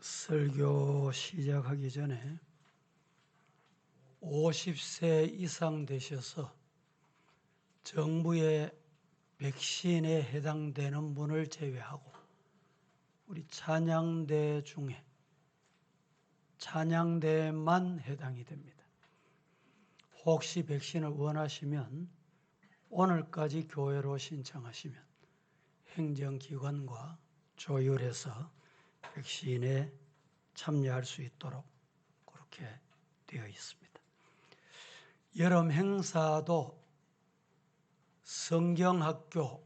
설교 시작하기 전에 50세 이상 되셔서 정부의 백신에 해당되는 분을 제외하고 우리 찬양대 중에 찬양대만 해당이 됩니다. 혹시 백신을 원하시면 오늘까지 교회로 신청하시면 행정기관과 조율해서 백신에 참여할 수 있도록 그렇게 되어 있습니다. 여름 행사도 성경학교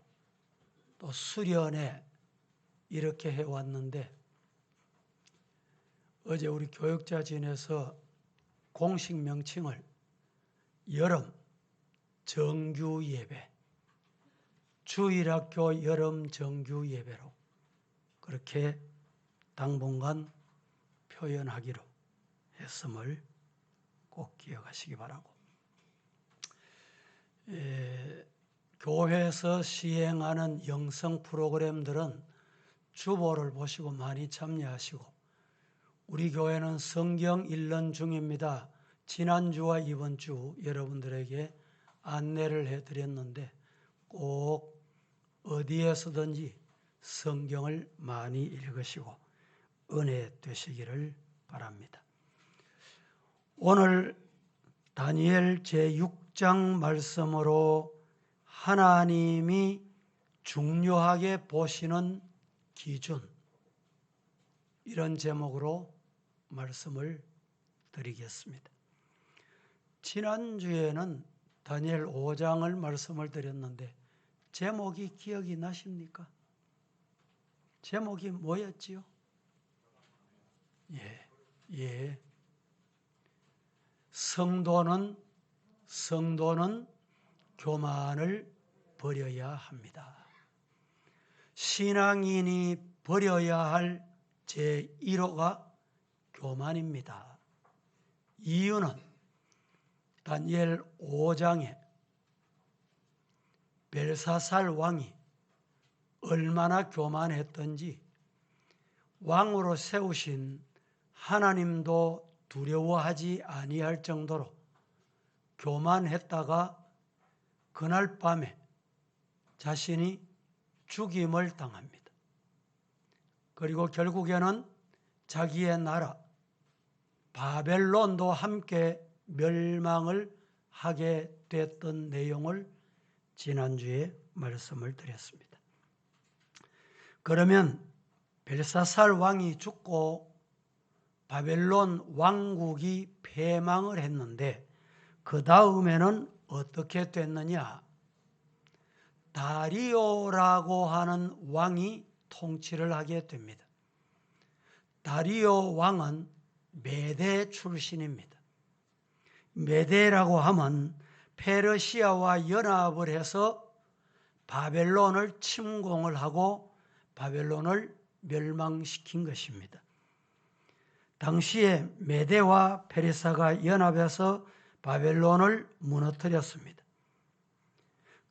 또 수련회 이렇게 해왔는데 어제 우리 교육자진에서 공식 명칭을 여름 정규 예배, 주일학교 여름 정규 예배로 그렇게 당분간 표현하기로 했음을 꼭 기억하시기 바라고. 교회에서 시행하는 영성 프로그램들은 주보를 보시고 많이 참여하시고, 우리 교회는 성경 1년 중입니다. 지난주와 이번 주 여러분들에게 안내를 해드렸는데 꼭 어디에서든지 성경을 많이 읽으시고 은혜 되시기를 바랍니다. 오늘 다니엘 제6장 말씀으로 하나님이 중요하게 보시는 기준, 이런 제목으로 말씀을 드리겠습니다. 지난주에는 다니엘 5장을 말씀을 드렸는데 제목이 기억이 나십니까? 제목이 뭐였지요? 예. 성도는 교만을 버려야 합니다. 신앙인이 버려야 할 제1호가 교만입니다. 이유는 다니엘 5장에 벨사살 왕이 얼마나 교만했던지 왕으로 세우신 하나님도 두려워하지 아니할 정도로 교만했다가 그날 밤에 자신이 죽임을 당합니다. 그리고 결국에는 자기의 나라 바벨론도 함께 멸망을 하게 됐던 내용을 지난주에 말씀을 드렸습니다. 그러면 벨사살 왕이 죽고 바벨론 왕국이 패망을 했는데 그 다음에는 어떻게 됐느냐? 다리오라고 하는 왕이 통치를 하게 됩니다. 다리오 왕은 메대 출신입니다. 메대라고 하면 페르시아와 연합을 해서 바벨론을 침공을 하고 바벨론을 멸망시킨 것입니다. 당시에 메대와 페르시아가 연합해서 바벨론을 무너뜨렸습니다.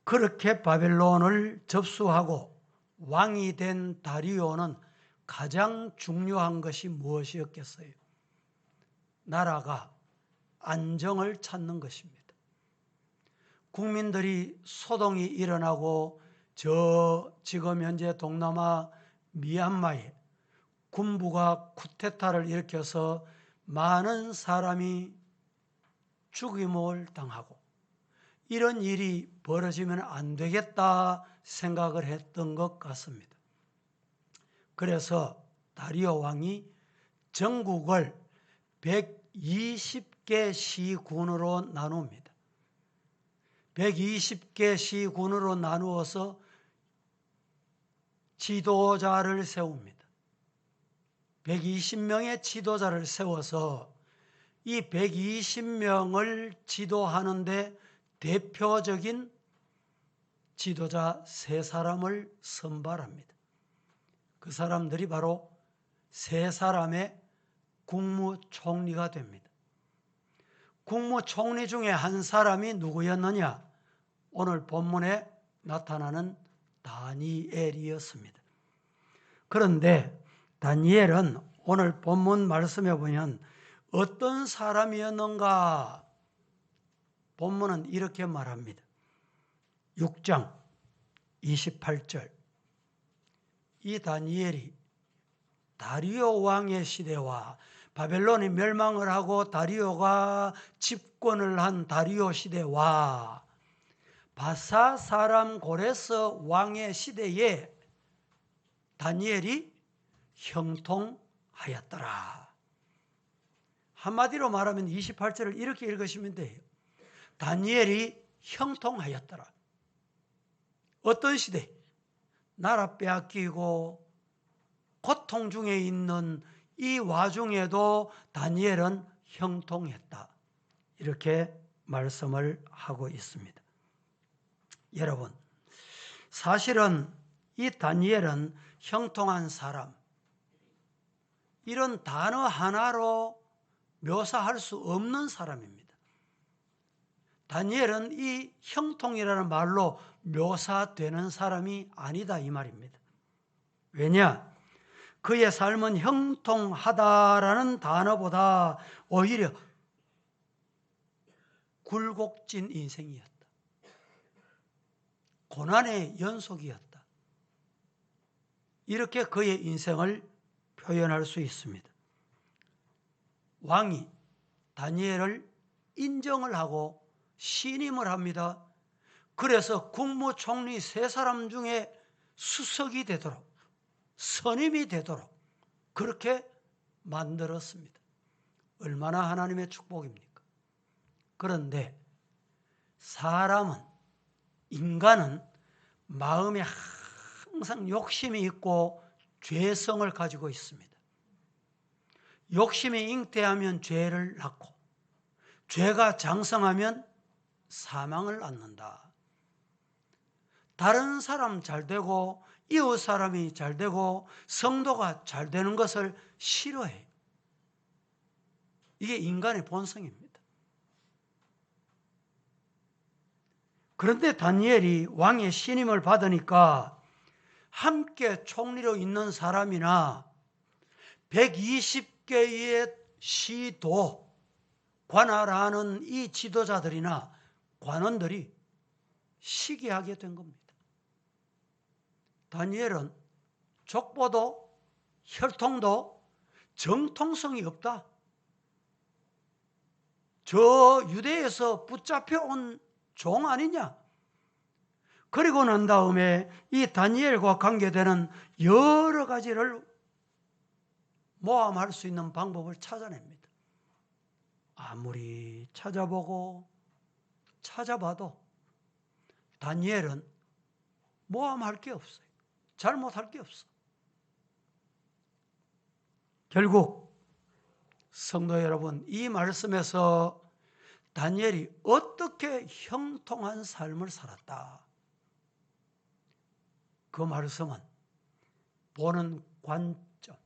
그렇게 바벨론을 접수하고 왕이 된 다리오는 가장 중요한 것이 무엇이었겠어요? 나라가 안정을 찾는 것입니다. 국민들이 소동이 일어나고 지금 현재 동남아 미얀마에 군부가 쿠데타를 일으켜서 많은 사람이 죽임을 당하고 이런 일이 벌어지면 안 되겠다 생각을 했던 것 같습니다. 그래서 다리오 왕이 전국을 120개 시군으로 나눕니다. 120개 시군으로 나누어서 지도자를 세웁니다. 120명의 지도자를 세워서 이 120명을 지도하는데 대표적인 지도자 3사람을 선발합니다. 그 사람들이 바로 3사람의 국무총리가 됩니다. 국무총리 중에 한 사람이 누구였느냐? 오늘 본문에 나타나는 다니엘이었습니다. 그런데 다니엘은 오늘 본문 말씀에 보면 어떤 사람이었는가? 본문은 이렇게 말합니다. 6장 28절. 이 다니엘이 다리오 왕의 시대와 바벨론이 멸망을 하고 다리오가 집권을 한 다리오 시대와 바사 사람 고레스 왕의 시대에 다니엘이 형통하였더라. 한마디로 말하면 28절을 이렇게 읽으시면 돼요. 다니엘이 형통하였더라. 어떤 시대? 나라 빼앗기고 고통 중에 있는 이 와중에도 다니엘은 형통했다. 이렇게 말씀을 하고 있습니다. 여러분, 사실은 이 다니엘은 형통한 사람, 이런 단어 하나로 묘사할 수 없는 사람입니다. 다니엘은 이 형통이라는 말로 묘사되는 사람이 아니다 이 말입니다. 왜냐? 그의 삶은 형통하다라는 단어보다 오히려 굴곡진 인생이었다. 고난의 연속이었다. 이렇게 그의 인생을 표현할 수 있습니다. 왕이 다니엘을 인정을 하고 신임을 합니다. 그래서 국무총리 3사람 중에 수석이 되도록, 선임이 되도록 그렇게 만들었습니다. 얼마나 하나님의 축복입니까? 그런데 사람은, 인간은 마음에 항상 욕심이 있고 죄성을 가지고 있습니다. 욕심이 잉태하면 죄를 낳고 죄가 장성하면 사망을 낳는다. 다른 사람 잘 되고 이웃 사람이 잘 되고 성도가 잘 되는 것을 싫어해요. 이게 인간의 본성입니다. 그런데 다니엘이 왕의 신임을 받으니까 함께 총리로 있는 사람이나 120개의 시도 관할하는 이 지도자들이나 관원들이 시기하게 된 겁니다. 다니엘은 족보도 혈통도 정통성이 없다. 저 유대에서 붙잡혀온 종 아니냐? 그리고 난 다음에 이 다니엘과 관계되는 여러 가지를 모함할 수 있는 방법을 찾아냅니다. 아무리 찾아보고 찾아봐도 다니엘은 모함할 게 없어요. 잘못할 게 없어. 결국 성도 여러분, 이 말씀에서 다니엘이 어떻게 형통한 삶을 살았다. 그 말씀은 보는 관점,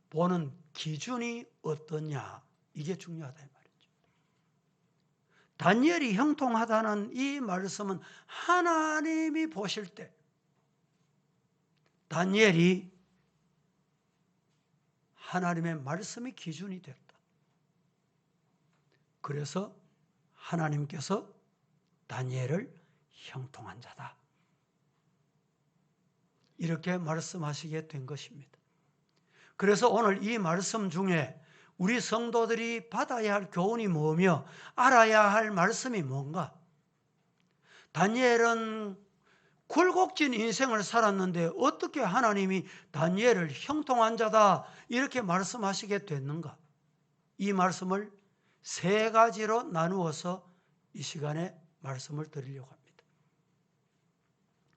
보는 기준이 어떠냐, 이게 중요하다 이 말이죠. 다니엘이 형통하다는 이 말씀은 하나님이 보실 때 다니엘이 하나님의 말씀이 기준이 됐다. 그래서 하나님께서 다니엘을 형통한 자다, 이렇게 말씀하시게 된 것입니다. 그래서 오늘 이 말씀 중에 우리 성도들이 받아야 할 교훈이 뭐며 알아야 할 말씀이 뭔가? 다니엘은 굴곡진 인생을 살았는데 어떻게 하나님이 다니엘을 형통한 자다 이렇게 말씀하시게 됐는가? 이 말씀을 3가지로 나누어서 이 시간에 말씀을 드리려고 합니다.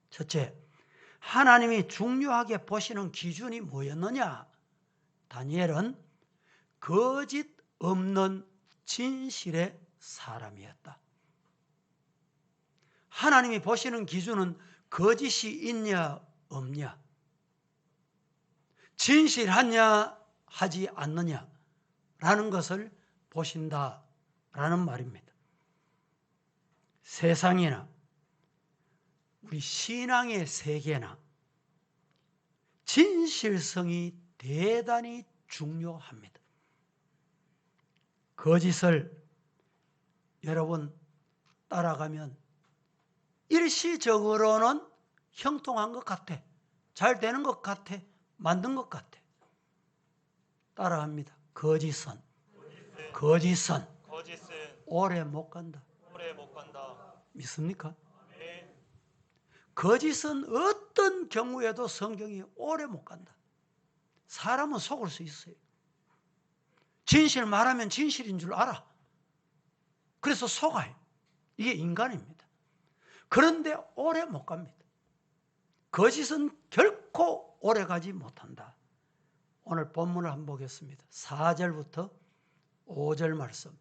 첫째, 하나님이 중요하게 보시는 기준이 뭐였느냐? 다니엘은 거짓 없는 진실의 사람이었다. 하나님이 보시는 기준은 거짓이 있냐 없냐, 진실하냐 하지 않느냐라는 것을 보신다라는 말입니다. 세상이나 우리 신앙의 세계나 진실성이 대단히 중요합니다. 거짓을 여러분 따라가면 일시적으로는 형통한 것 같아. 잘 되는 것 같아. 만든 것 같아. 따라합니다. 거짓은 오래 못 간다. 믿습니까? 네. 거짓은 어떤 경우에도 성경이 오래 못 간다. 사람은 속을 수 있어요. 진실 말하면 진실인 줄 알아. 그래서 속아요. 이게 인간입니다. 그런데 오래 못 갑니다. 거짓은 결코 오래 가지 못한다. 오늘 본문을 한번 보겠습니다. 4절부터 5절 말씀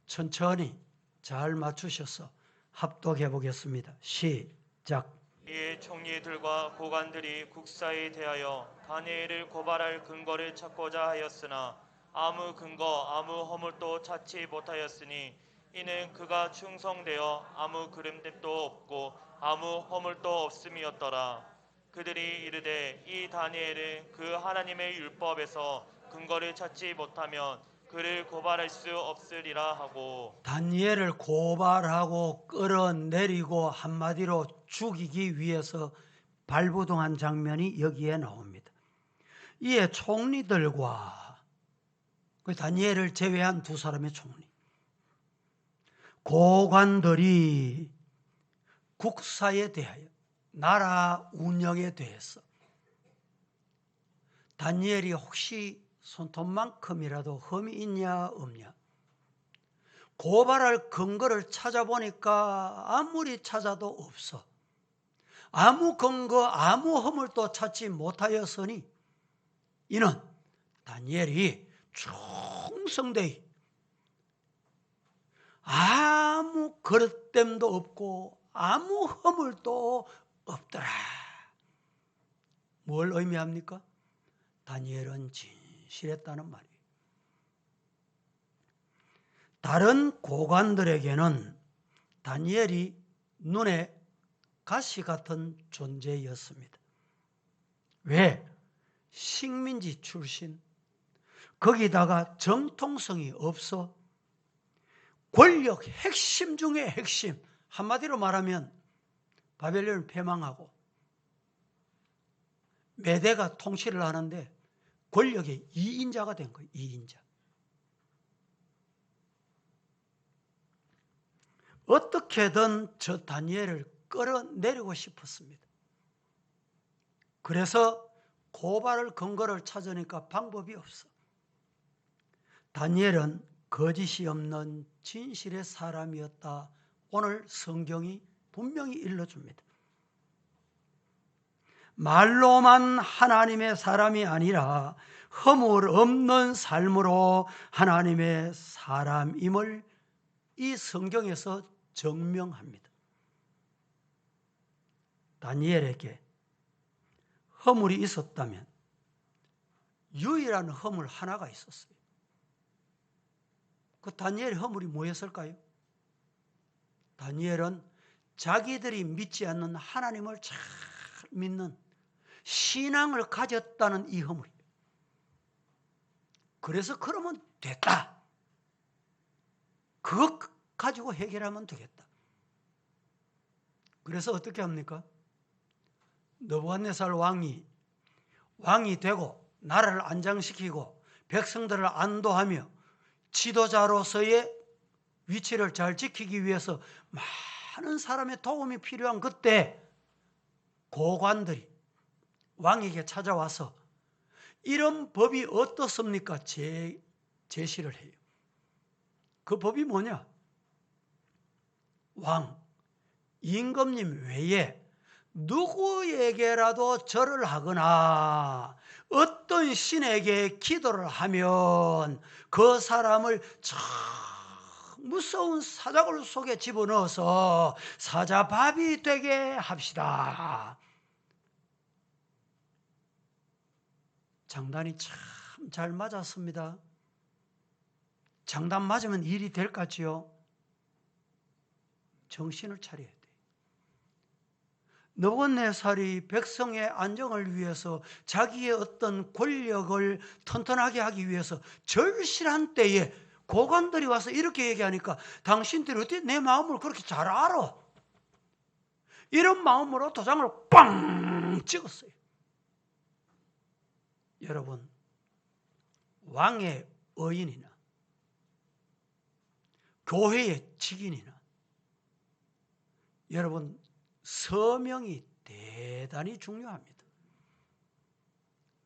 천천히 잘 맞추셔서 합독해 보겠습니다. 시작. 이에 총리들과 고관들이 국사에 대하여 다니엘을 고발할 근거를 찾고자 하였으나 아무 근거 아무 허물도 찾지 못하였으니 이는 그가 충성되어 아무 그름됨도 없고 아무 허물도 없음이었더라. 그들이 이르되 이 다니엘은 그 하나님의 율법에서 근거를 찾지 못하면 그를 고발할 수 없으리라 하고. 다니엘을 고발하고 끌어내리고 한마디로 죽이기 위해서 발부동한 장면이 여기에 나옵니다. 이에 총리들과 다니엘을 제외한 두 사람의 총리, 고관들이 국사에 대하여 나라 운영에 대해서 다니엘이 혹시 손톱만큼이라도 흠이 있냐 없냐 고발할 근거를 찾아보니까 아무리 찾아도 없어. 아무 근거 아무 허물도 찾지 못하였으니 이는 다니엘이 충성되이 아무 그릇됨도 없고 아무 허물도 없더라. 뭘 의미합니까? 다니엘은 진실했다는 말이에요. 다른 고관들에게는 다니엘이 눈에 가시 같은 존재였습니다. 왜? 식민지 출신, 거기다가 정통성이 없어 권력 핵심 중에 핵심, 한마디로 말하면 바벨론을 패망하고 메대가 통치를 하는데 권력의 2인자가 된 거예요. 2인자. 어떻게든 저 다니엘을 끌어내리고 싶었습니다. 그래서 고발을 근거를 찾으니까 방법이 없어. 다니엘은 거짓이 없는 진실의 사람이었다. 오늘 성경이 분명히 일러줍니다. 말로만 하나님의 사람이 아니라 허물 없는 삶으로 하나님의 사람임을 이 성경에서 증명합니다. 다니엘에게 허물이 있었다면 유일한 허물 하나가 있었어요. 그 다니엘의 허물이 뭐였을까요? 다니엘은 자기들이 믿지 않는 하나님을 잘 믿는 신앙을 가졌다는 이 허물이에요. 그래서 그러면 됐다. 그것 가지고 해결하면 되겠다. 그래서 어떻게 합니까? 느부갓네살 왕이 되고 나라를 안장시키고 백성들을 안도하며 지도자로서의 위치를 잘 지키기 위해서 많은 사람의 도움이 필요한 그때 고관들이 왕에게 찾아와서 이런 법이 어떻습니까? 제시를 해요. 그 법이 뭐냐? 왕, 임금님 외에 누구에게라도 절을 하거나 어떤 신에게 기도를 하면 그 사람을 참 무서운 사자굴 속에 집어넣어서 사자밥이 되게 합시다. 장단이 참 잘 맞았습니다. 장단 맞으면 일이 될 것 같지요? 정신을 차려야 돼요. 느부갓네살이 백성의 안정을 위해서 자기의 어떤 권력을 튼튼하게 하기 위해서 절실한 때에 고관들이 와서 이렇게 얘기하니까 당신들이 어떻게 내 마음을 그렇게 잘 알아? 이런 마음으로 도장을 빵 찍었어요. 여러분, 왕의 의인이나 교회의 직인이나 여러분 서명이 대단히 중요합니다.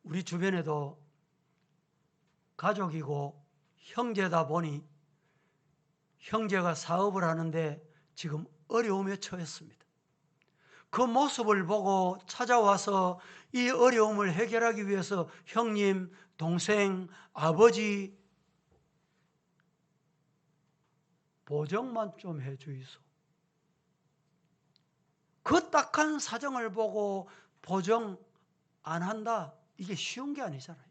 우리 주변에도 가족이고 형제다 보니 형제가 사업을 하는데 지금 어려움에 처했습니다. 그 모습을 보고 찾아와서 이 어려움을 해결하기 위해서 형님, 동생, 아버지 보정만 좀 해주이소. 그 딱한 사정을 보고 보정 안 한다, 이게 쉬운 게 아니잖아요.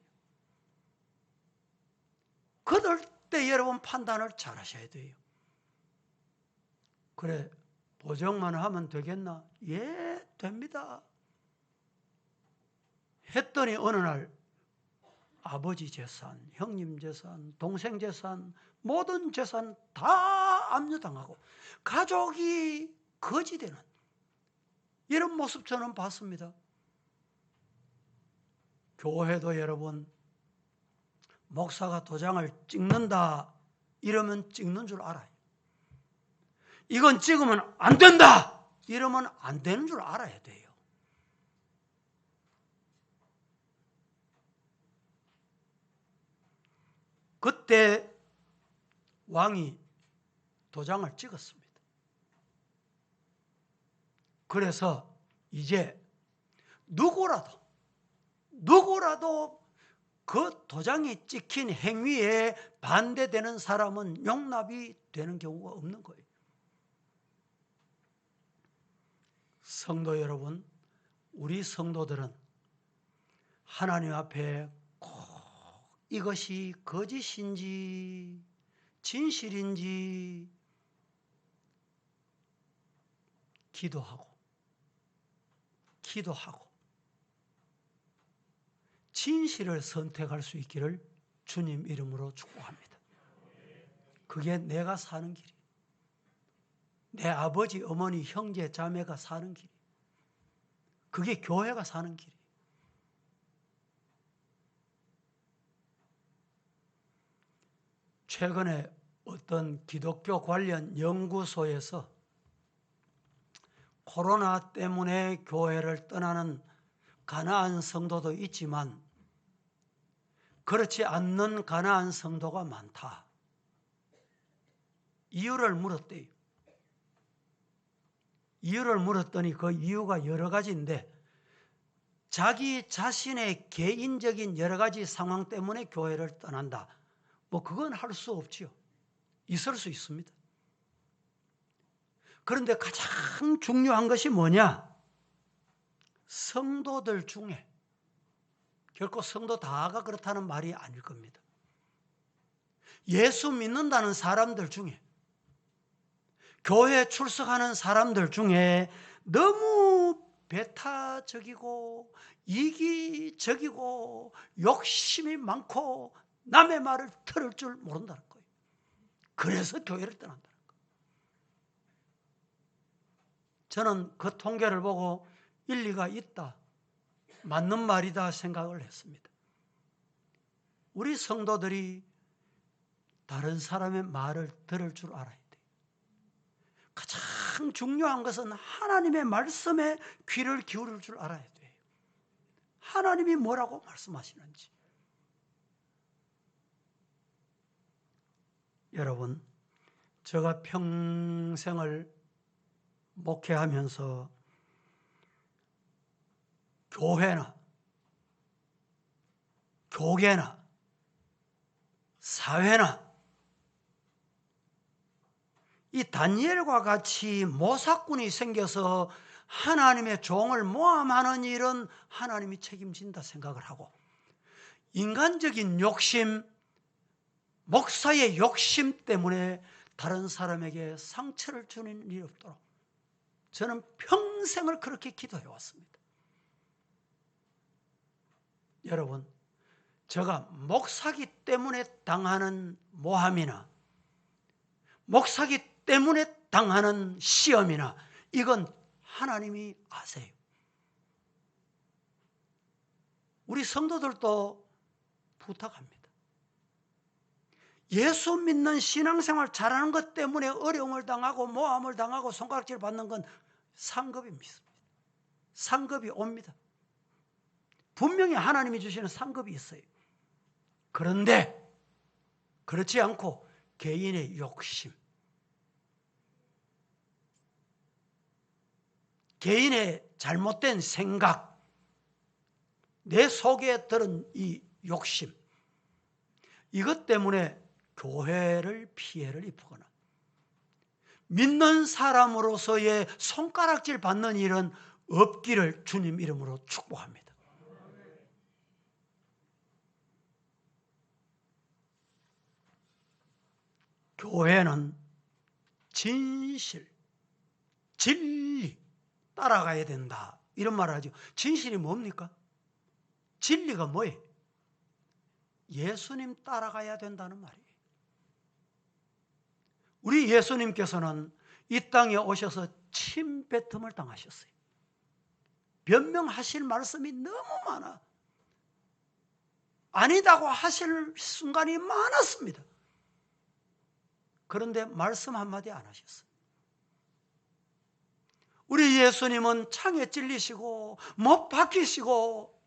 그럴 때 여러분 판단을 잘 하셔야 돼요. 그래, 보정만 하면 되겠나? 예, 됩니다. 했더니 어느 날 아버지 재산, 형님 재산, 동생 재산, 모든 재산 다 압류당하고 가족이 거지되는 이런 모습 저는 봤습니다. 교회도 여러분, 목사가 도장을 찍는다 이러면 찍는 줄 알아요. 이건 찍으면 안 된다 이러면 안 되는 줄 알아야 돼요. 그때 왕이 도장을 찍었습니다. 그래서 이제 누구라도 그 도장이 찍힌 행위에 반대되는 사람은 용납이 되는 경우가 없는 거예요. 성도 여러분, 우리 성도들은 하나님 앞에 꼭 이것이 거짓인지 진실인지 기도하고 진실을 선택할 수 있기를 주님 이름으로 축복합니다. 그게 내가 사는 길이에요. 내 아버지, 어머니, 형제, 자매가 사는 길이에요. 그게 교회가 사는 길이에요. 최근에 어떤 기독교 관련 연구소에서 코로나 때문에 교회를 떠나는 가나안 성도도 있지만 그렇지 않는 가나안 성도가 많다. 이유를 물었대요. 이유를 물었더니 그 이유가 여러 가지인데 자기 자신의 개인적인 여러 가지 상황 때문에 교회를 떠난다. 뭐 그건 할 수 없지요. 있을 수 있습니다. 그런데 가장 중요한 것이 뭐냐? 성도들 중에 결코 성도 다가 그렇다는 말이 아닐 겁니다. 예수 믿는다는 사람들 중에 교회 출석하는 사람들 중에 너무 배타적이고 이기적이고 욕심이 많고 남의 말을 들을 줄 모른다는 거예요. 그래서 교회를 떠난다는 거예요. 저는 그 통계를 보고 일리가 있다, 맞는 말이다 생각을 했습니다. 우리 성도들이 다른 사람의 말을 들을 줄 알아야 돼요. 가장 중요한 것은 하나님의 말씀에 귀를 기울일 줄 알아야 돼요. 하나님이 뭐라고 말씀하시는지. 여러분, 제가 평생을 목회하면서 교회나 교계나 사회나 이 다니엘과 같이 모사꾼이 생겨서 하나님의 종을 모함하는 일은 하나님이 책임진다 생각을 하고, 인간적인 욕심, 목사의 욕심 때문에 다른 사람에게 상처를 주는 일이 없도록 저는 평생을 그렇게 기도해 왔습니다. 여러분, 제가 목사기 때문에 당하는 모함이나 목사기 때문에 당하는 시험이나 이건 하나님이 아세요. 우리 성도들도 부탁합니다. 예수 믿는 신앙생활 잘하는 것 때문에 어려움을 당하고 모함을 당하고 손가락질 받는 건 상급입니다. 상급이 옵니다. 분명히 하나님이 주시는 상급이 있어요. 그런데 그렇지 않고 개인의 욕심, 개인의 잘못된 생각, 내 속에 들은 이 욕심, 이것 때문에 교회를 피해를 입거나 믿는 사람으로서의 손가락질 받는 일은 없기를 주님 이름으로 축복합니다. 교회는 진실, 진리 따라가야 된다 이런 말을 하죠. 진실이 뭡니까? 진리가 뭐예요? 예수님 따라가야 된다는 말이에요. 우리 예수님께서는 이 땅에 오셔서 침뱉음을 당하셨어요. 변명하실 말씀이 너무 많아. 아니다고 하실 순간이 많았습니다. 그런데 말씀 한마디 안 하셨어요. 우리 예수님은 창에 찔리시고 못 박히시고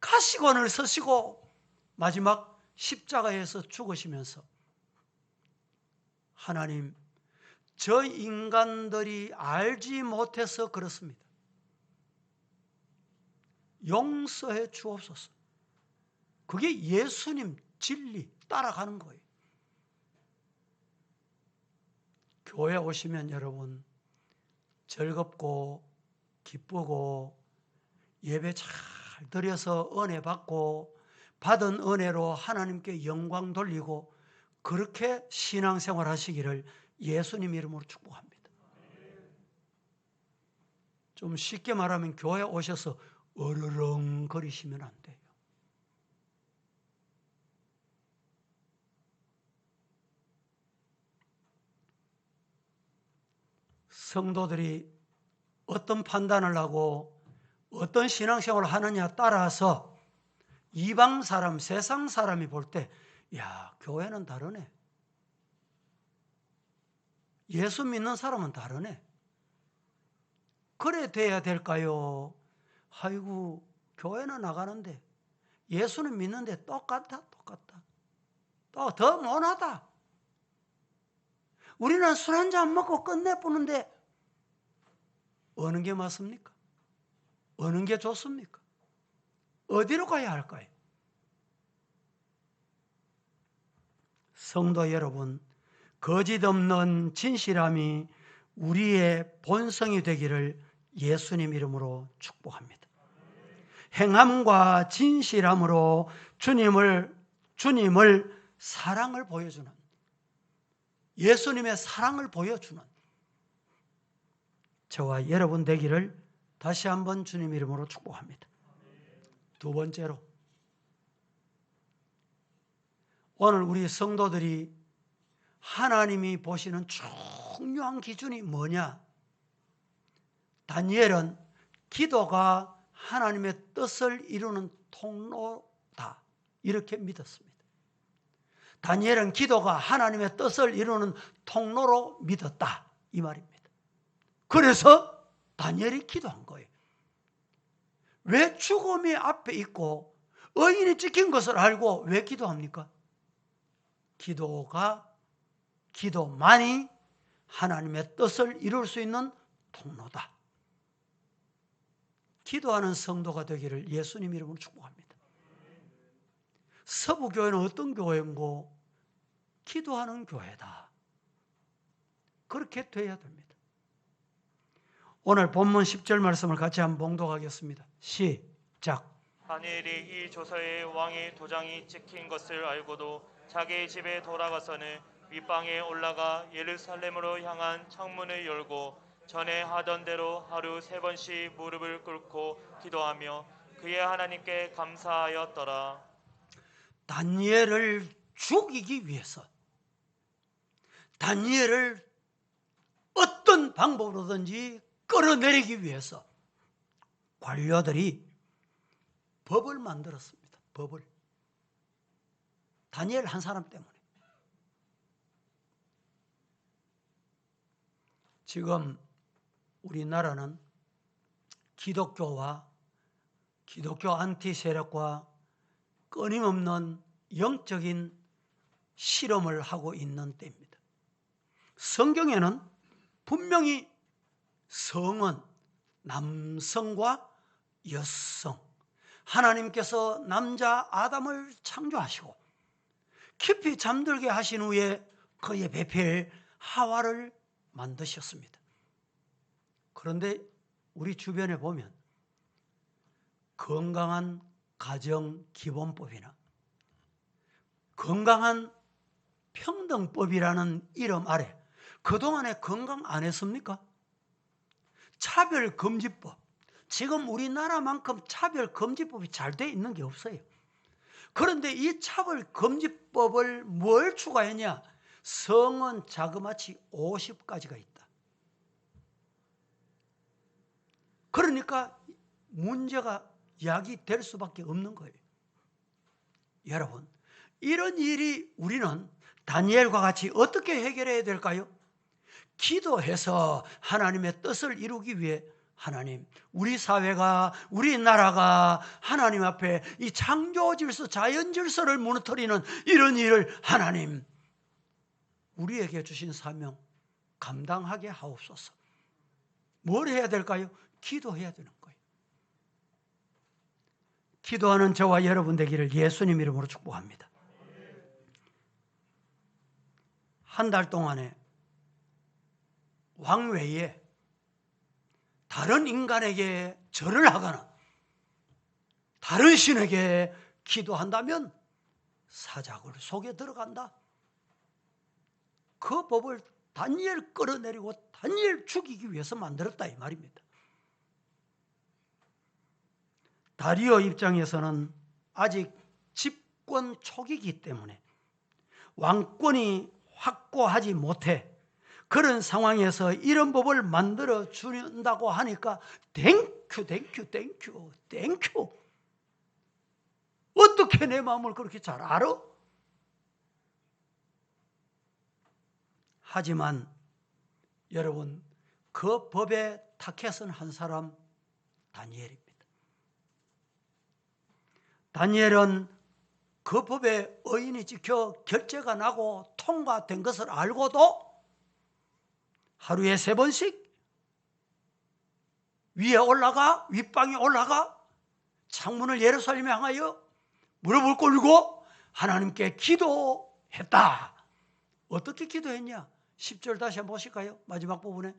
가시관을 서시고 마지막 십자가에서 죽으시면서 하나님, 저 인간들이 알지 못해서 그렇습니다. 용서해 주옵소서. 그게 예수님 진리 따라가는 거예요. 교회 오시면 여러분 즐겁고 기쁘고 예배 잘 드려서 은혜 받고 받은 은혜로 하나님께 영광 돌리고 그렇게 신앙생활 하시기를 예수님 이름으로 축복합니다. 좀 쉽게 말하면 교회 오셔서 어르렁거리시면 안 돼요. 성도들이 어떤 판단을 하고 어떤 신앙생활을 하느냐 따라서 이방 사람, 세상 사람이 볼 때 야, 교회는 다르네. 예수 믿는 사람은 다르네. 그래 돼야 될까요? 아이고, 교회는 나가는데 예수는 믿는데 똑같다. 또 더 못하다. 우리는 술 한잔 먹고 끝내보는데 어느 게 맞습니까? 어느 게 좋습니까? 어디로 가야 할까요? 성도 여러분, 거짓 없는 진실함이 우리의 본성이 되기를 예수님 이름으로 축복합니다. 행함과 진실함으로 주님을 사랑을 보여주는, 예수님의 사랑을 보여주는 저와 여러분 되기를 다시 한번 주님 이름으로 축복합니다. 두 번째로, 오늘 우리 성도들이 하나님이 보시는 중요한 기준이 뭐냐? 다니엘은 기도가 하나님의 뜻을 이루는 통로다, 이렇게 믿었습니다. 다니엘은 기도가 하나님의 뜻을 이루는 통로로 믿었다, 이 말입니다. 그래서 다니엘이 기도한 거예요. 왜 죽음이 앞에 있고 의인이 찍힌 것을 알고 왜 기도합니까? 기도만이 하나님의 뜻을 이룰 수 있는 통로다. 기도하는 성도가 되기를 예수님 이름으로 축복합니다. 서부교회는 어떤 교회인고? 기도하는 교회다. 그렇게 돼야 됩니다. 오늘 본문 10절 말씀을 같이 한번 봉독하겠습니다. 시작. 다니엘이 이 조서에 왕의 도장이 찍힌 것을 알고도 자기 집에 돌아가서는 윗방에 올라가 예루살렘으로 향한 창문을 열고 전에 하던 대로 하루 3번씩 무릎을 꿇고 기도하며 그의 하나님께 감사하였더라. 다니엘을 죽이기 위해서, 다니엘을 어떤 방법으로든지 끌어내리기 위해서 관료들이 법을 만들었습니다. 법을. 다니엘 한 사람 때문에. 지금 우리나라는 기독교와 기독교 안티 세력과 끊임없는 영적인 실험을 하고 있는 때입니다. 성경에는 분명히 성은 남성과 여성, 하나님께서 남자 아담을 창조하시고 깊이 잠들게 하신 후에 그의 배필 하와를 만드셨습니다. 그런데 우리 주변에 보면 건강한 가정 기본법이나 건강한 평등법이라는 이름 아래 그동안에 건강 안 했습니까? 차별금지법. 지금 우리나라만큼 차별금지법이 잘 돼 있는 게 없어요. 그런데 이 차별금지법을 뭘 추가했냐? 성은 자그마치 50가지가 있다. 그러니까 문제가 야기될 수밖에 없는 거예요. 여러분, 이런 일이 우리는 다니엘과 같이 어떻게 해결해야 될까요? 기도해서 하나님의 뜻을 이루기 위해 하나님, 우리 사회가, 우리 나라가 하나님 앞에 이 창조 질서, 자연 질서를 무너뜨리는 이런 일을 하나님, 우리에게 주신 사명 감당하게 하옵소서. 뭘 해야 될까요? 기도해야 되는 거예요. 기도하는 저와 여러분 되기를 예수님 이름으로 축복합니다. 한 달 동안에 왕외에 다른 인간에게 절을 하거나 다른 신에게 기도한다면 사자굴 속에 들어간다. 그 법을 다니엘 끌어내리고 다니엘 죽이기 위해서 만들었다 이 말입니다. 다리오 입장에서는 아직 집권 초기이기 때문에 왕권이 확고하지 못해 그런 상황에서 이런 법을 만들어 준다고 하니까 땡큐 어떻게 내 마음을 그렇게 잘 알아? 하지만 여러분, 그 법에 타켓은 한 사람, 다니엘입니다. 다니엘은 그 법에 의인이 지켜 결제가 나고 통과된 것을 알고도 하루에 3번씩 위에 올라가, 윗방에 올라가 창문을 예루살렘에 향하여 무릎을 꿇고 하나님께 기도했다. 어떻게 기도했냐? 10절 다시 한번 보실까요? 마지막 부분에.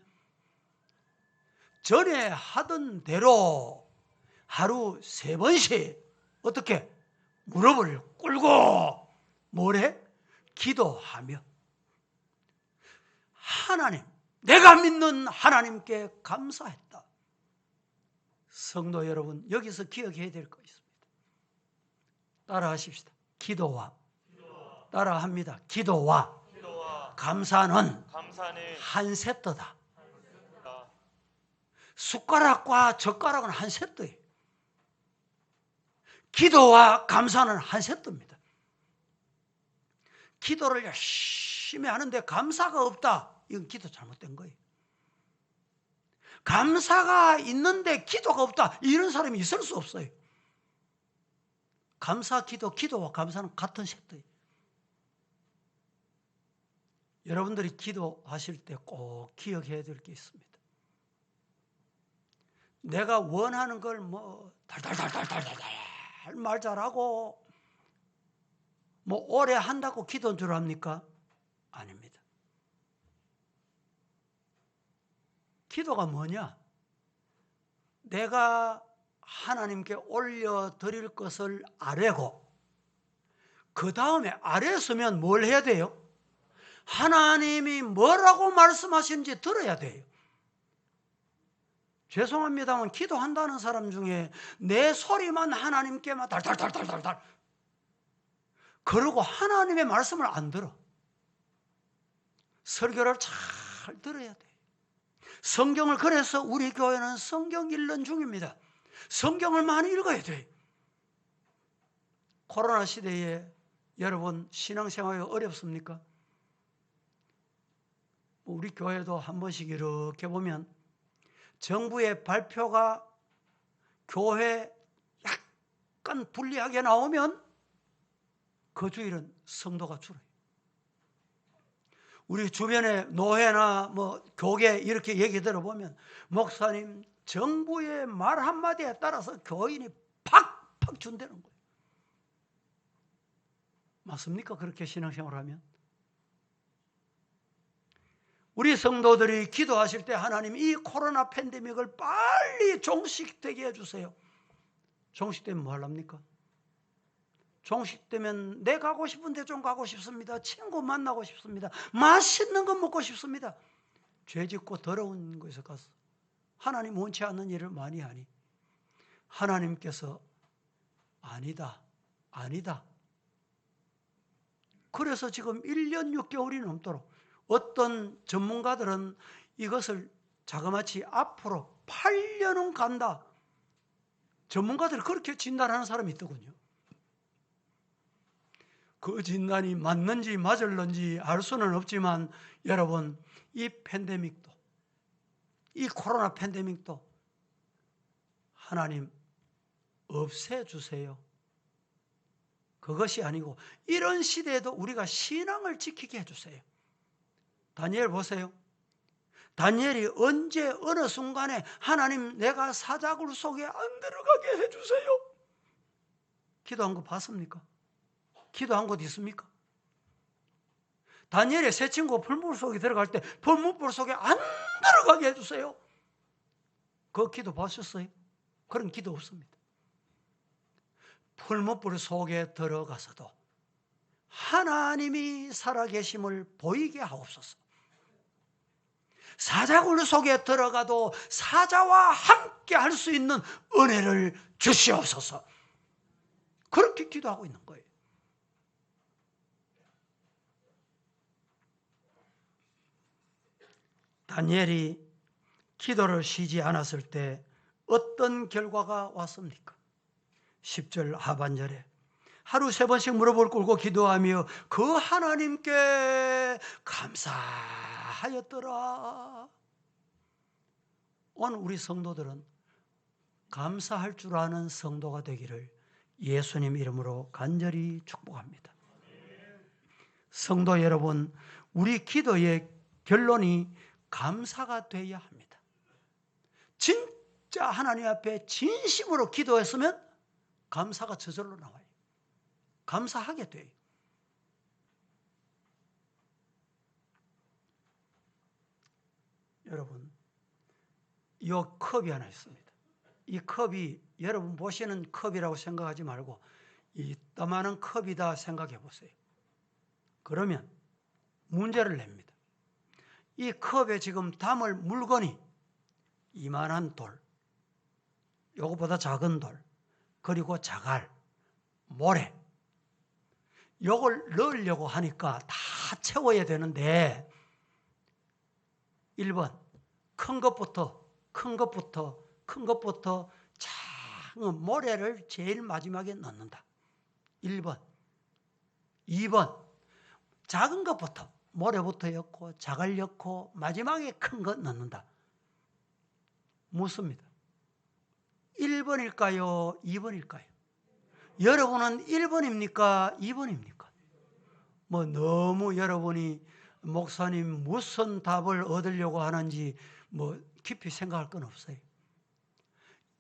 전에 하던 대로 하루 3번씩 어떻게? 무릎을 꿇고 뭐래? 기도하며 하나님, 내가 믿는 하나님께 감사했다. 성도 여러분, 여기서 기억해야 될 거 있습니다. 따라하십시다. 기도와 따라합니다. 기도와 감사는 한 세트다. 숟가락과 젓가락은 한 세트예요. 기도와 감사는 한 세트입니다. 기도를 열심히 하는데 감사가 없다. 이건 기도 잘못된 거예요. 감사가 있는데 기도가 없다. 이런 사람이 있을 수 없어요. 감사, 기도와 감사는 같은 세트예요. 여러분들이 기도하실 때 꼭 기억해야 될 게 있습니다. 내가 원하는 걸 달달달 말 잘하고 오래 한다고 기도인 줄 압니까? 아닙니다. 기도가 뭐냐? 내가 하나님께 올려드릴 것을 아뢰고 그 다음에 아뢰었으면 뭘 해야 돼요? 하나님이 뭐라고 말씀하시는지 들어야 돼요. 죄송합니다만 기도한다는 사람 중에 내 소리만 하나님께만 달달달달달달 그러고 하나님의 말씀을 안 들어. 설교를 잘 들어야 돼. 성경을, 그래서 우리 교회는 성경 읽는 중입니다. 성경을 많이 읽어야 돼. 코로나 시대에 여러분 신앙생활이 어렵습니까? 우리 교회도 한 번씩 이렇게 보면 정부의 발표가 교회 약간 불리하게 나오면 그 주일은 성도가 줄어요. 우리 주변에 노회나 뭐 교계 이렇게 얘기 들어보면 목사님 정부의 말 한마디에 따라서 교인이 팍팍 준다는 거예요. 맞습니까? 그렇게 신앙생활을 하면? 우리 성도들이 기도하실 때 하나님 이 코로나 팬데믹을 빨리 종식되게 해주세요. 종식되면 뭐 하랍니까? 종식되면 내 가고 싶은데 좀 가고 싶습니다. 친구 만나고 싶습니다. 맛있는 거 먹고 싶습니다. 죄짓고 더러운 곳에 가서 하나님 원치 않는 일을 많이 하니 하나님께서 아니다, 아니다. 그래서 지금 1년 6개월이 넘도록 어떤 전문가들은 이것을 자그마치 앞으로 8년은 간다. 전문가들이 그렇게 진단하는 사람이 있더군요. 그 진단이 맞는지 맞을는지 알 수는 없지만 여러분, 이 팬데믹도, 이 코로나 팬데믹도 하나님 없애주세요. 그것이 아니고 이런 시대에도 우리가 신앙을 지키게 해주세요. 다니엘 보세요. 다니엘이 언제 어느 순간에 하나님 내가 사자굴 속에 안 들어가게 해주세요. 기도한 거 봤습니까? 기도한 곳 있습니까? 다니엘의 세 친구 풀물 속에 들어갈 때 풀물 속에 안 들어가게 해주세요. 그 기도 보셨어요? 그런 기도 없습니다. 풀무불 속에 들어가서도 하나님이 살아계심을 보이게 하옵소서. 사자굴 속에 들어가도 사자와 함께 할 수 있는 은혜를 주시옵소서. 그렇게 기도하고 있는 거예요. 다니엘이 기도를 쉬지 않았을 때 어떤 결과가 왔습니까? 10절 하반절에 하루 3번씩 무릎을 꿇고 기도하며 그 하나님께 감사하였더라. 오늘 우리 성도들은 감사할 줄 아는 성도가 되기를 예수님 이름으로 간절히 축복합니다. 성도 여러분, 우리 기도의 결론이 감사가 되어야 합니다. 진짜 하나님 앞에 진심으로 기도했으면 감사가 저절로 나와요. 감사하게 돼요. 여러분, 이 컵이 하나 있습니다. 이 컵이 여러분 보시는 컵이라고 생각하지 말고 이 따만한 컵이다 생각해 보세요. 그러면 문제를 냅니다. 이 컵에 지금 담을 물건이 이만한 돌, 요거보다 작은 돌, 그리고 자갈, 모래, 요걸 넣으려고 하니까 다 채워야 되는데 1번 큰 것부터 작은 모래를 제일 마지막에 넣는다. 1번. 2번 작은 것부터 모래부터 엮고 자갈 엮고 마지막에 큰 것 넣는다. 묻습니다. 1번일까요? 2번일까요? 여러분은 1번입니까? 2번입니까? 뭐 너무 여러분이 목사님 무슨 답을 얻으려고 하는지 뭐 깊이 생각할 건 없어요.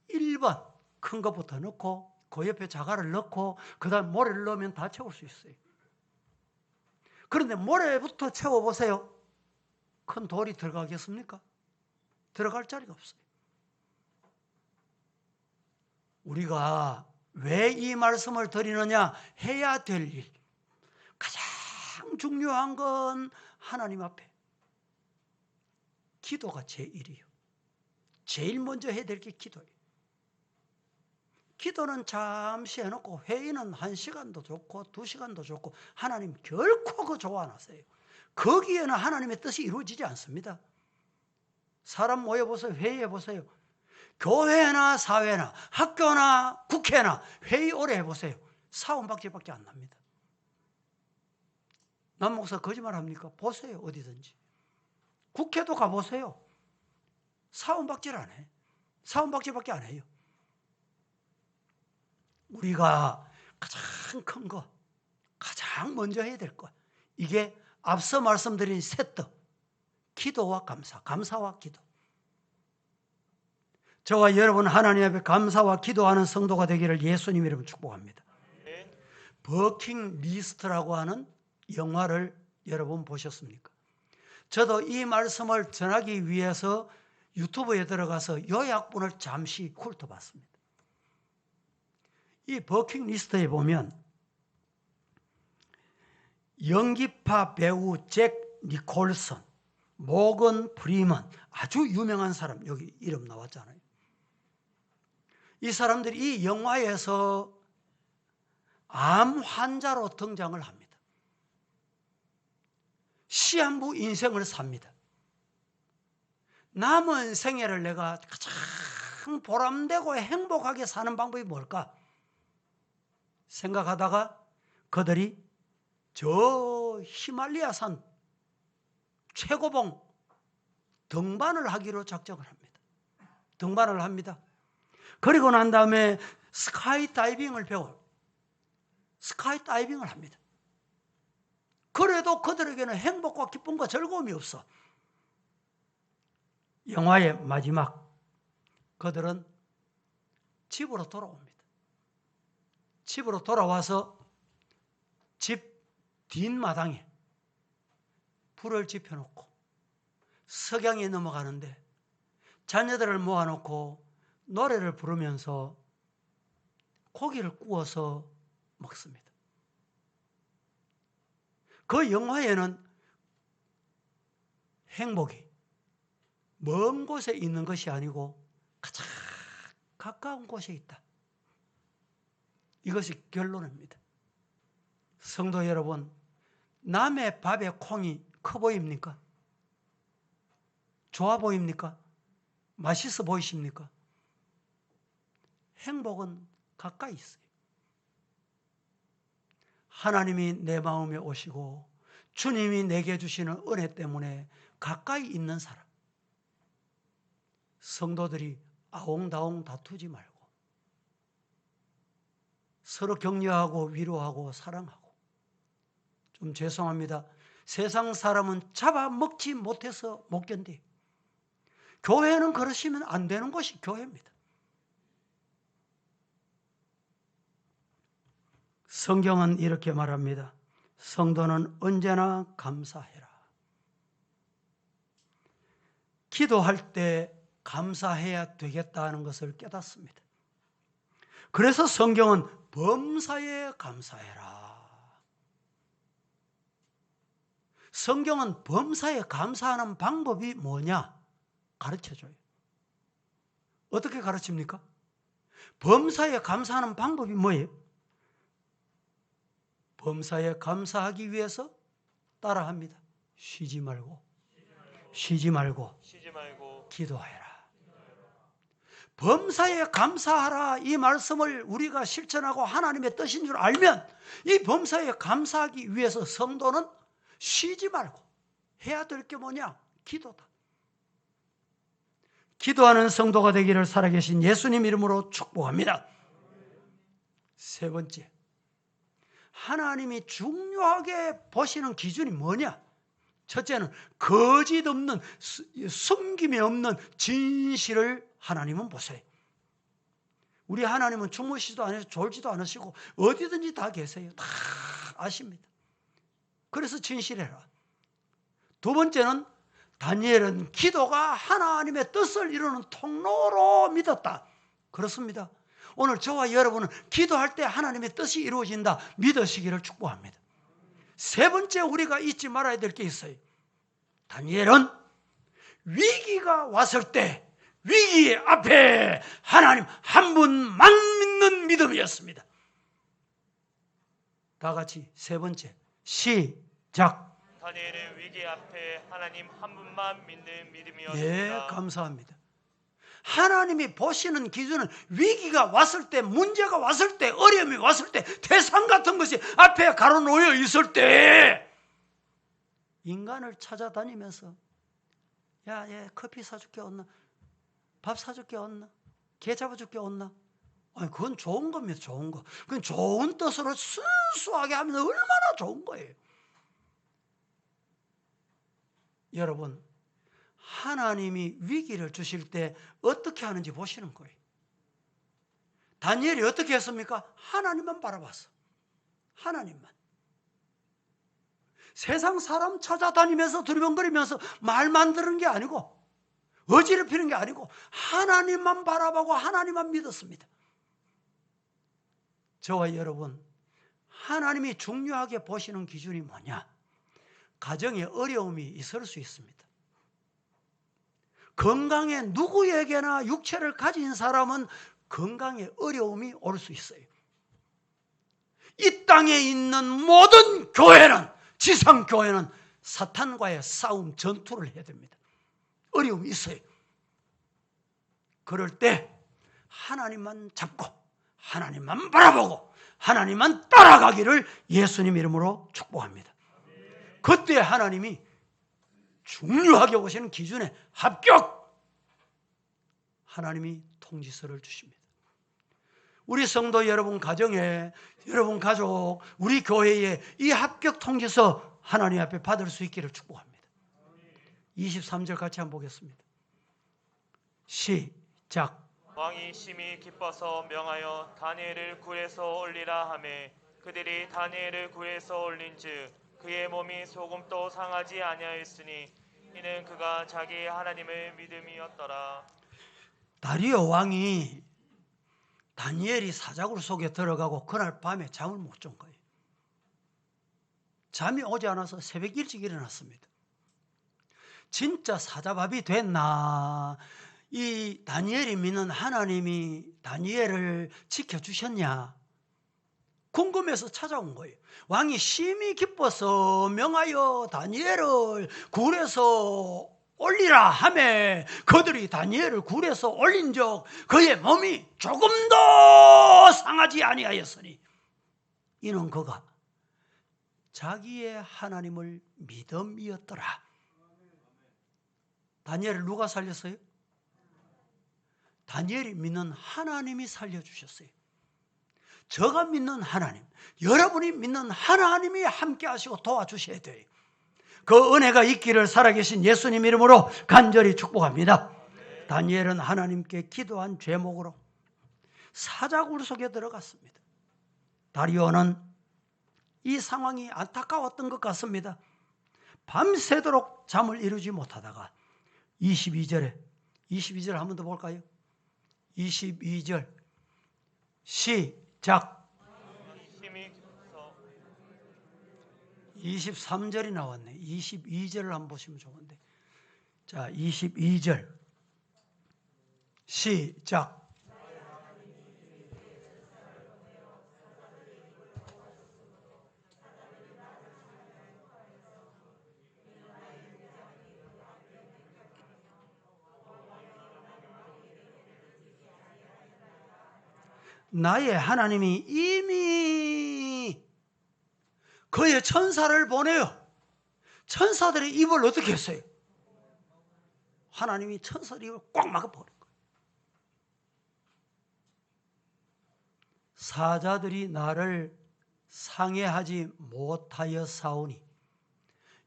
1번 큰 것부터 넣고 그 옆에 자갈을 넣고 그 다음 모래를 넣으면 다 채울 수 있어요. 그런데 모래부터 채워보세요. 큰 돌이 들어가겠습니까? 들어갈 자리가 없어요. 우리가 왜 이 말씀을 드리느냐? 해야 될 일. 가장 중요한 건 하나님 앞에 기도가 제 일이에요. 제일 먼저 해야 될 게 기도예요. 기도는 잠시 해놓고 회의는 1시간도 좋고 2시간도 좋고 하나님 결코 그 좋아 안 하세요. 거기에는 하나님의 뜻이 이루어지지 않습니다. 사람 모여보세요. 회의해보세요. 교회나 사회나 학교나 국회나 회의 오래 해보세요. 사원박질밖에 안 납니다. 남 목사 거짓말합니까? 보세요. 어디든지. 국회도 가보세요. 사원박질 안 해. 사원박질밖에 안 해요. 우리가 가장 큰 거, 가장 먼저 해야 될 것, 이게 앞서 말씀드린 세트, 기도와 감사, 감사와 기도. 저와 여러분 하나님 앞에 감사와 기도하는 성도가 되기를 예수님 이름으로 축복합니다. 버킹 리스트라고 하는 영화를 여러분 보셨습니까? 저도 이 말씀을 전하기 위해서 유튜브에 들어가서 요약본을 잠시 훑어봤습니다. 이 버킹 리스트에 보면 연기파 배우 잭 니콜슨, 모건 프리먼, 아주 유명한 사람, 여기 이름 나왔잖아요. 이 사람들이 이 영화에서 암 환자로 등장을 합니다. 시한부 인생을 삽니다. 남은 생애를 내가 가장 보람되고 행복하게 사는 방법이 뭘까? 생각하다가 그들이 저 히말라야산 최고봉 등반을 하기로 작정을 합니다. 등반을 합니다. 그리고 난 다음에 스카이 다이빙을 합니다. 그래도 그들에게는 행복과 기쁨과 즐거움이 없어. 영화의 마지막, 그들은 집으로 돌아옵니다. 집으로 돌아와서 집 뒷마당에 불을 지펴놓고 석양이 넘어가는데 자녀들을 모아놓고 노래를 부르면서 고기를 구워서 먹습니다. 그 영화에는 행복이 먼 곳에 있는 것이 아니고 가장 가까운 곳에 있다. 이것이 결론입니다. 성도 여러분, 남의 밥에 콩이 커 보입니까? 좋아 보입니까? 맛있어 보이십니까? 행복은 가까이 있어요. 하나님이 내 마음에 오시고 주님이 내게 주시는 은혜 때문에 가까이 있는 사람, 성도들이 아웅다웅 다투지 말고 서로 격려하고 위로하고 사랑하고. 좀 죄송합니다. 세상 사람은 잡아먹지 못해서 못 견뎌요. 교회는 그러시면 안 되는 것이 교회입니다. 성경은 이렇게 말합니다. 성도는 언제나 감사해라. 기도할 때 감사해야 되겠다는 것을 깨닫습니다. 그래서 성경은 범사에 감사해라. 성경은 범사에 감사하는 방법이 뭐냐? 가르쳐줘요. 어떻게 가르칩니까? 범사에 감사하는 방법이 뭐예요? 범사에 감사하기 위해서 따라합니다. 쉬지 말고 기도해라. 범사에 감사하라, 이 말씀을 우리가 실천하고 하나님의 뜻인 줄 알면 이 범사에 감사하기 위해서 성도는 쉬지 말고 해야 될 게 뭐냐? 기도다. 기도하는 성도가 되기를 살아계신 예수님 이름으로 축복합니다. 세 번째, 하나님이 중요하게 보시는 기준이 뭐냐? 첫째는 거짓 없는, 숨김이 없는 진실을 하나님은 보세요. 우리 하나님은 주무시지도 않으시고 졸지도 않으시고 어디든지 다 계세요. 다 아십니다. 그래서 진실해라. 두 번째는 다니엘은 기도가 하나님의 뜻을 이루는 통로로 믿었다. 그렇습니다. 오늘 저와 여러분은 기도할 때 하나님의 뜻이 이루어진다 믿으시기를 축복합니다. 세 번째, 우리가 잊지 말아야 될 게 있어요. 다니엘은 위기가 왔을 때 위기 앞에 하나님 한 분만 믿는 믿음이었습니다. 다 같이 세 번째 시작. 다니엘은 위기 앞에 하나님 한 분만 믿는 믿음이었습니다. 예, 감사합니다. 하나님이 보시는 기준은 위기가 왔을 때, 문제가 왔을 때, 어려움이 왔을 때, 태산 같은 것이 앞에 가로놓여 있을 때 인간을 찾아다니면서 야, 얘 커피 사줄게 없나? 밥 사줄게 없나? 개 잡아줄게 없나? 아니, 그건 좋은 겁니다. 좋은 거. 그건 좋은 뜻으로 순수하게 하면 얼마나 좋은 거예요. 여러분, 하나님이 위기를 주실 때 어떻게 하는지 보시는 거예요. 다니엘이 어떻게 했습니까? 하나님만 바라봤어. 하나님만. 세상 사람 찾아다니면서 두리번거리면서 말 만드는 게 아니고 어지럽히는 게 아니고 하나님만 바라보고 하나님만 믿었습니다. 저와 여러분, 하나님이 중요하게 보시는 기준이 뭐냐? 가정에 어려움이 있을 수 있습니다. 건강에 누구에게나 육체를 가진 사람은 건강에 어려움이 올 수 있어요. 이 땅에 있는 모든 교회는, 지상교회는 사탄과의 싸움, 전투를 해야 됩니다. 어려움이 있어요. 그럴 때 하나님만 잡고 하나님만 바라보고 하나님만 따라가기를 예수님 이름으로 축복합니다. 그때 하나님이 중요하게 보시는 기준에 합격! 하나님이 통지서를 주십니다. 우리 성도 여러분 가정에, 여러분 가족, 우리 교회에 이 합격 통지서 하나님 앞에 받을 수 있기를 축복합니다. 23절 같이 한번 보겠습니다. 시작. 왕이 심히 기뻐서 명하여 다니엘을 굴에서 올리라 하매 그들이 다니엘을 굴에서 올린즉 그의 몸이 소금도 상하지 아니하였으니 이는 그가 자기 하나님을 믿음이었더라. 다리오 왕이 다니엘이 사자굴 속에 들어가고 그날 밤에 잠을 못 잔 거예요. 잠이 오지 않아서 새벽 일찍 일어났습니다. 진짜 사자밥이 됐나? 이 다니엘이 믿는 하나님이 다니엘을 지켜주셨냐? 궁금해서 찾아온 거예요. 왕이 심히 기뻐서 명하여 다니엘을 굴에서 올리라 하매 그들이 다니엘을 굴에서 올린 적 그의 몸이 조금도 상하지 아니하였으니 이는 그가 자기의 하나님을 믿음이었더라. 다니엘을 누가 살렸어요? 다니엘이 믿는 하나님이 살려주셨어요. 저가 믿는 하나님, 여러분이 믿는 하나님이 함께 하시고 도와주셔야 돼요. 그 은혜가 있기를 살아계신 예수님 이름으로 간절히 축복합니다. 다니엘은 하나님께 기도한 죄목으로 사자굴 속에 들어갔습니다. 다리오는 이 상황이 안타까웠던 것 같습니다. 밤새도록 잠을 이루지 못하다가 22절 한 번 더 볼까요? 22절 시작. 23절이 나왔네. 22절을 한번 보시면 좋은데. 자, 22절 시작. 나의 하나님이 이미 그의 천사를 보내요. 천사들의 입을 어떻게 했어요? 하나님이 천사의 입을 꽉 막아버린 거예요. 사자들이 나를 상해하지 못하여 사오니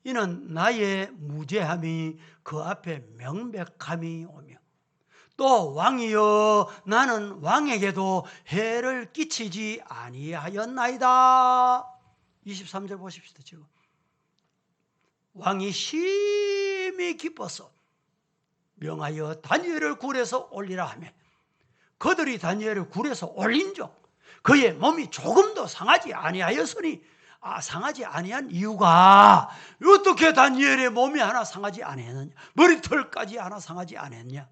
이는 나의 무죄함이 그 앞에 명백함이 오며 또 왕이여 나는 왕에게도 해를 끼치지 아니하였나이다. 23절 보십시다. 지금 왕이 심히 기뻐서 명하여 다니엘을 굴에서 올리라 하며 그들이 다니엘을 굴에서 올린즉 그의 몸이 조금도 상하지 아니하였으니 상하지 아니한 이유가 어떻게 다니엘의 몸이 하나 상하지 아니했느냐? 머리털까지 하나 상하지 아니했냐?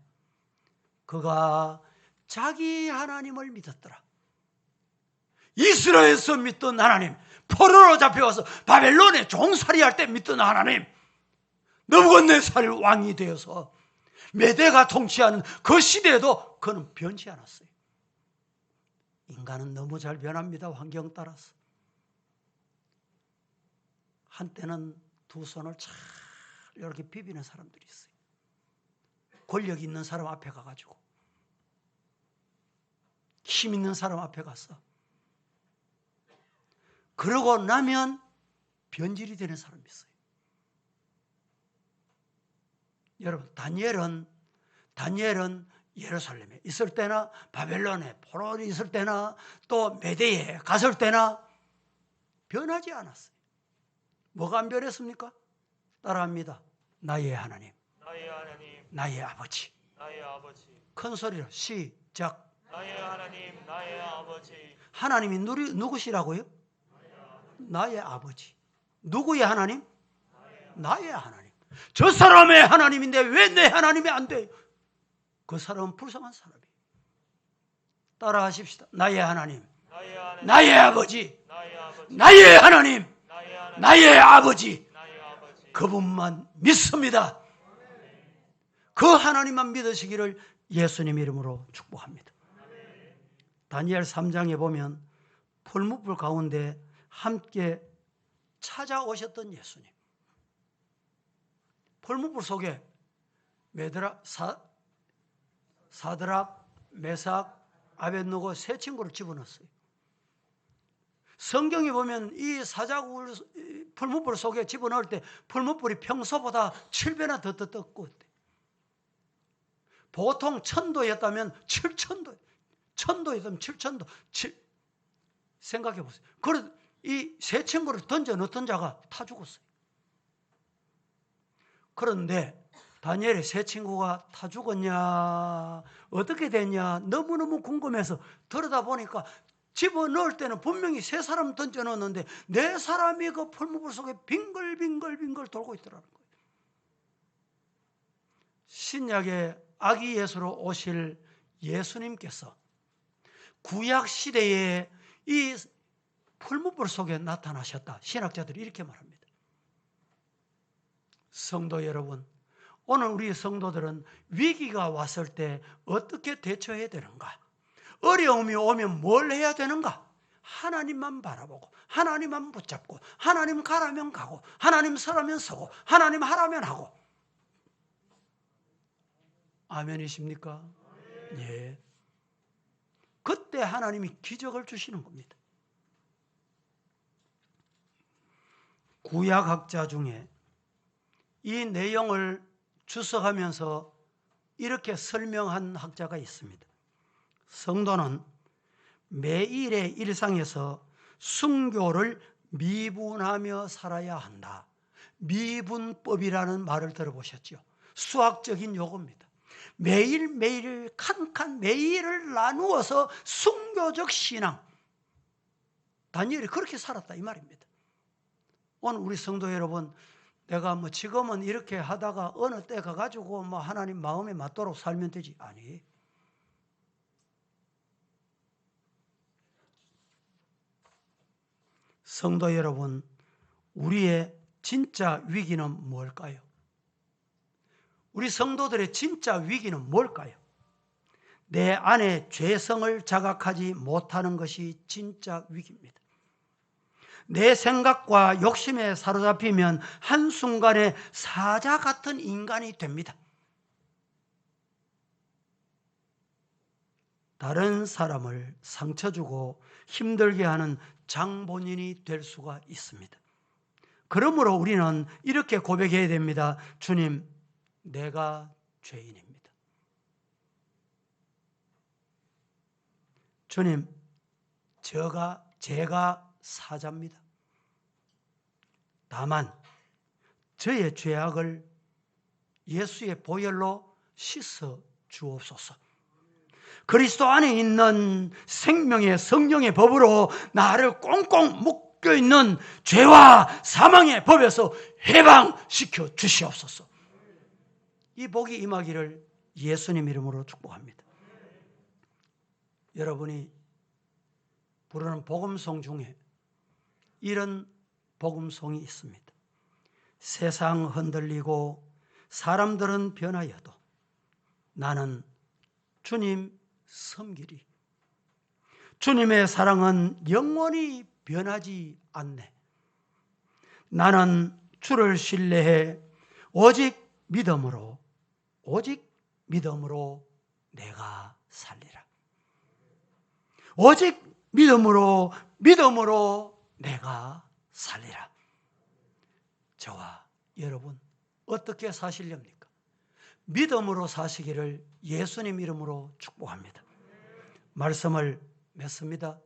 그가 자기 하나님을 믿었더라. 이스라엘에서 믿던 하나님, 포로로 잡혀와서 바벨론에 종살이할 때 믿던 하나님, 느부갓네살 왕이 되어서 메대가 통치하는 그 시대에도 그는 변치 않았어요. 인간은 너무 잘 변합니다. 환경 따라서. 한때는 두 손을 잘 이렇게 비비는 사람들이 있어요. 권력 있는 사람 앞에 가가지고, 힘 있는 사람 앞에 가서, 그러고 나면 변질이 되는 사람이 있어요. 여러분, 다니엘은 예루살렘에 있을 때나 바벨론에 포로로 있을 때나 또 메대에 갔을 때나 변하지 않았어요. 뭐가 안 변했습니까? 따라합니다. 나의 하나님, 나의 하나님, 나의 아버지. 나의 아버지. 큰 소리로 시작. 나의 하나님, 나의 아버지. 하나님이 누구시라고요? 나의 아버지. 누구의 하나님? 나의 하나님. 저 사람의 하나님인데 왜 내 하나님이 안 돼요? 그 사람은 불쌍한 사람이에요. 따라하십시다. 나의 하나님, 나의 하나님, 나의 아버지, 나의 아버지. 나의 하나님, 나의 하나님, 나의 아버지. 나의 아버지. 그분만 믿습니다. 그 하나님만 믿으시기를 예수님 이름으로 축복합니다. 다니엘 3장에 보면 풀무불 가운데 함께 찾아오셨던 예수님. 풀무불 속에 사드락, 메삭, 아벳느고 세 친구를 집어넣었어요. 성경에 보면 이 사자굴 풀무불 속에 집어넣을 때 풀무불이 평소보다 7배나 더 떴고, 보통 1000도였다면 7000도, 1000도였다면 7000도. 생각해 보세요. 그래서 이 세 친구를 던져 넣던 자가 타 죽었어요. 그런데 다니엘의 세 친구가 타 죽었냐, 어떻게 됐냐 너무너무 궁금해서 들여다보니까 집어넣을 때는 분명히 세 사람 던져 넣었는데 네 사람이 그 풀무불 속에 빙글빙글 돌고 있더라는 거예요. 신약의 아기 예수로 오실 예수님께서 구약 시대에 이 풀무불 속에 나타나셨다. 신학자들이 이렇게 말합니다. 성도 여러분, 오늘 우리 성도들은 위기가 왔을 때 어떻게 대처해야 되는가? 어려움이 오면 뭘 해야 되는가? 하나님만 바라보고, 하나님만 붙잡고, 하나님 가라면 가고, 하나님 서라면 서고, 하나님 하라면 하고. 아멘이십니까? 예. 그때 하나님이 기적을 주시는 겁니다. 구약학자 중에 이 내용을 주석하면서 이렇게 설명한 학자가 있습니다. 성도는 매일의 일상에서 순교를 미분하며 살아야 한다. 미분법이라는 말을 들어보셨죠? 수학적인 용어입니다. 매일매일 칸칸 매일을 나누어서 순교적 신앙. 다니엘이 그렇게 살았다 이 말입니다. 오늘 우리 성도 여러분, 내가 지금은 이렇게 하다가 어느 때 가가지고 하나님 마음에 맞도록 살면 되지. 아니. 성도 여러분, 우리의 진짜 위기는 뭘까요? 우리 성도들의 진짜 위기는 뭘까요? 내 안에 죄성을 자각하지 못하는 것이 진짜 위기입니다. 내 생각과 욕심에 사로잡히면 한순간에 사자 같은 인간이 됩니다. 다른 사람을 상처 주고 힘들게 하는 장본인이 될 수가 있습니다. 그러므로 우리는 이렇게 고백해야 됩니다. 주님, 내가 죄인입니다. 주님, 제가 사자입니다. 다만 저의 죄악을 예수의 보혈로 씻어 주옵소서. 그리스도 안에 있는 생명의 성령의 법으로 나를 꽁꽁 묶여 있는 죄와 사망의 법에서 해방시켜 주시옵소서. 이 복이 임하기를 예수님 이름으로 축복합니다. 여러분이 부르는 복음송 중에 이런 복음송이 있습니다. 세상 흔들리고 사람들은 변하여도 나는 주님 섬기리. 주님의 사랑은 영원히 변하지 않네. 나는 주를 신뢰해 오직 믿음으로 내가 살리라. 오직 믿음으로 내가 살리라. 저와 여러분 어떻게 사시렵니까? 믿음으로 사시기를 예수님 이름으로 축복합니다. 말씀을 맺습니다.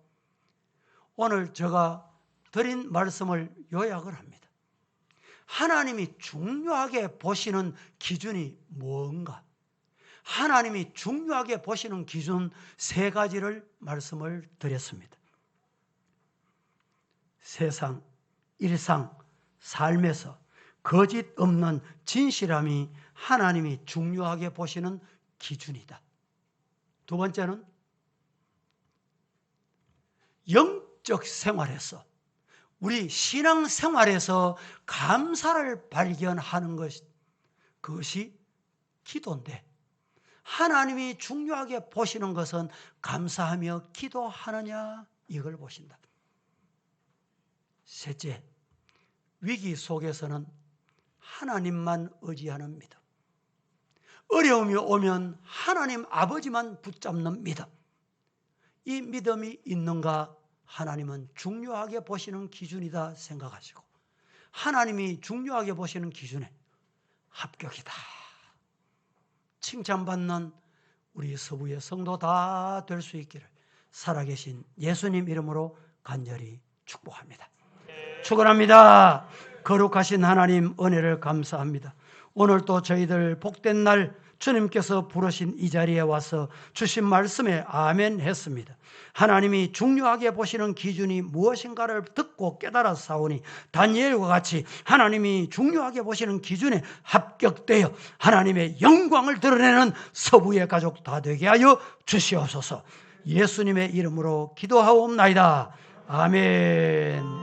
오늘 제가 드린 말씀을 요약을 합니다. 하나님이 중요하게 보시는 기준이 뭔가? 하나님이 중요하게 보시는 기준 3가지를 말씀을 드렸습니다. 세상, 일상, 삶에서 거짓 없는 진실함이 하나님이 중요하게 보시는 기준이다. 2번째는 영적 생활에서, 우리 신앙 생활에서 감사를 발견하는 그것이 기도인데, 하나님이 중요하게 보시는 것은 감사하며 기도하느냐, 이걸 보신다. 셋째, 위기 속에서는 하나님만 의지하는 믿음. 어려움이 오면 하나님 아버지만 붙잡는 믿음. 이 믿음이 있는가 하나님은 중요하게 보시는 기준이다 생각하시고, 하나님이 중요하게 보시는 기준에 합격이다, 칭찬받는 우리 서부의 성도 다 될 수 있기를 살아계신 예수님 이름으로 간절히 축복합니다. 축원합니다. 거룩하신 하나님 은혜를 감사합니다. 오늘 또 저희들 복된 날 주님께서 부르신 이 자리에 와서 주신 말씀에 아멘 했습니다. 하나님이 중요하게 보시는 기준이 무엇인가를 듣고 깨달아 사오니 다니엘과 같이 하나님이 중요하게 보시는 기준에 합격되어 하나님의 영광을 드러내는 서부의 가족 다 되게 하여 주시옵소서. 예수님의 이름으로 기도하옵나이다. 아멘.